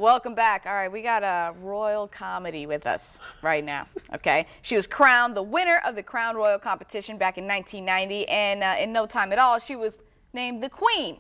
Welcome back. All right, we got a royal comedy with us right now, okay? She was crowned the winner of the Crown Royal competition back in 1990, and in no time at all, she was named the queen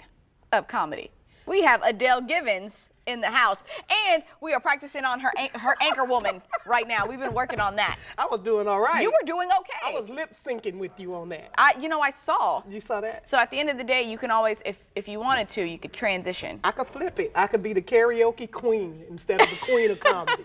of comedy. We have Adele Givens in the house, and we are practicing on her anchor woman right now. We've been working on that. I was doing all right. You were doing okay. I was lip syncing with you on that. I saw. You saw that? So at the end of the day, you can always, if you wanted to, you could transition. I could flip it. I could be the karaoke queen instead of the queen of comedy.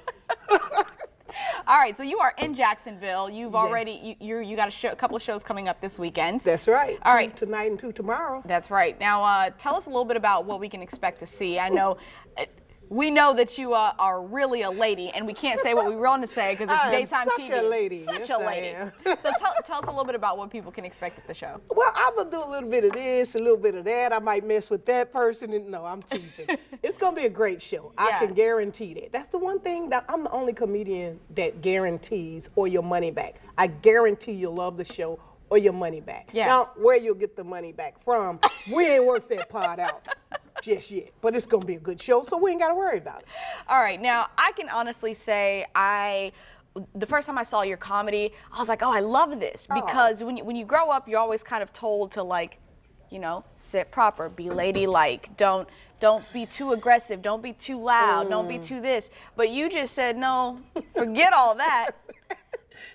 All right, so you are in Jacksonville. You've already you got a couple of shows coming up this weekend. That's right. All right, tonight and 2 tomorrow. That's right. Now, tell us a little bit about what we can expect to see. I know. We know that you are really a lady, and we can't say what we want to say because it's daytime TV. Such a lady. Such a lady. So tell us a little bit about what people can expect at the show. Well, I'm going to do a little bit of this, a little bit of that. I might mess with that person. No, I'm teasing. It's going to be a great show. I can guarantee that. That's the one thing that I'm the only comedian that guarantees or your money back. I guarantee you'll love the show or your money back. Yeah. Now, where you'll get the money back from, we ain't worked that part out just yet, but it's gonna be a good show, so we ain't gotta worry about it. All right, now I can honestly say the first time I saw your comedy, I was like, oh, I love this, because when you grow up, you're always kind of told to, like, you know, sit proper, be ladylike, don't be too aggressive, don't be too loud, don't be too this, but you just said, no, forget all that.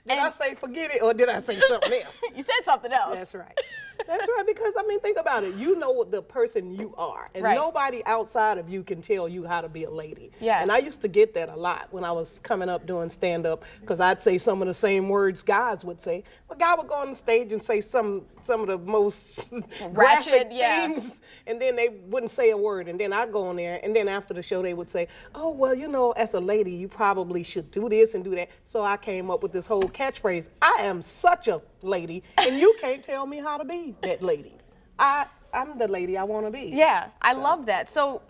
Did I say forget it, or did I say something else? You said something else. That's right. That's right, because, I mean, think about it. You know the person you are, and nobody outside of you can tell you how to be a lady. Yeah. And I used to get that a lot when I was coming up doing stand-up, because I'd say some of the same words guys would say. But God would go on the stage and say some of the most graphic things, and then they wouldn't say a word. And then I'd go on there, and then after the show, they would say, oh, well, you know, as a lady, you probably should do this and do that. So I came up with this whole catchphrase, I am such a lady, and you can't tell me how to be that lady. I'm the lady I want to be. Yeah, I love that. So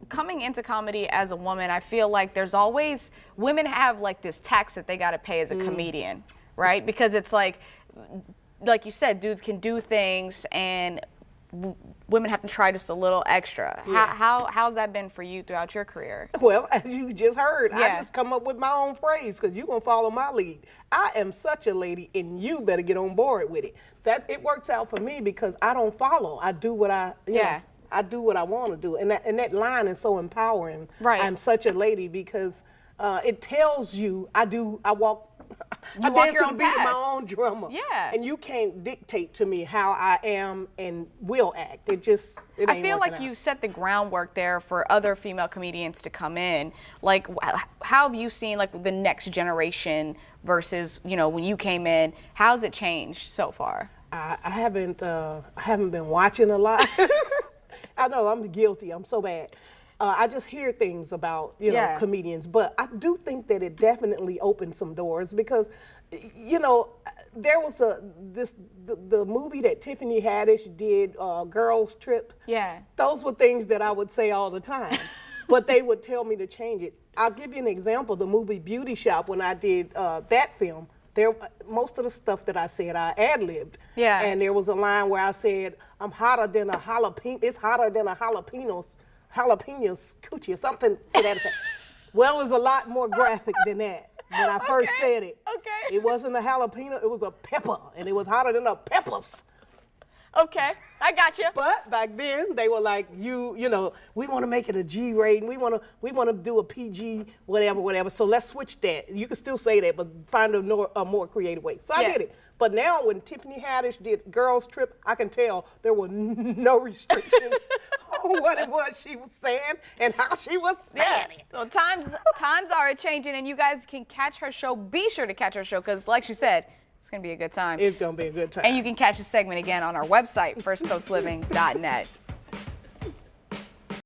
coming into comedy as a woman, I feel like there's always, women have like this tax that they got to pay as a comedian, right? Because it's like you said, dudes can do things and women have to try just a little extra. Yeah. How's that been for you throughout your career? Well, as you just heard, I just come up with my own phrase because you're going to follow my lead. I am such a lady, and you better get on board with it. It works out for me because I don't follow. I do what I do what I want to do. And that line is so empowering. Right. I'm such a lady because it tells you I walk. I dance to the beat of my own drummer. Yeah. And you can't dictate to me how I am and will act. It ain't I feel like out. you set the groundwork there for other female comedians to come in. Like, how have you seen like the next generation versus, you know, when you came in? How's it changed so far? I haven't been watching a lot. I know I'm guilty. I'm so bad. I just hear things about, you know, comedians, but I do think that it definitely opened some doors because, you know, there was the movie that Tiffany Haddish did, Girls Trip. Yeah. Those were things that I would say all the time, but they would tell me to change it. I'll give you an example. The movie Beauty Shop, when I did that film, most of the stuff that I said, I ad-libbed. Yeah. And there was a line where I said, I'm hotter than a jalapeno, it's hotter than a jalapenos coochie or something to that effect. Well, it was a lot more graphic than that when I first said it. Okay. It wasn't a jalapeno, it was a pepper, and it was hotter than a peppers. Okay, I got you. But back then they were like, you know, we want to make it a G rating. We want to do a PG, whatever. So let's switch that. You can still say that, but find a more creative way. So I did it. But now when Tiffany Haddish did Girls Trip, I can tell there were no restrictions on what it was she was saying and how she was saying it. Well, times are changing, and you guys can catch her show. Be sure to catch her show because, like she said, it's going to be a good time. It's going to be a good time. And you can catch the segment again on our website, firstcoastliving.net.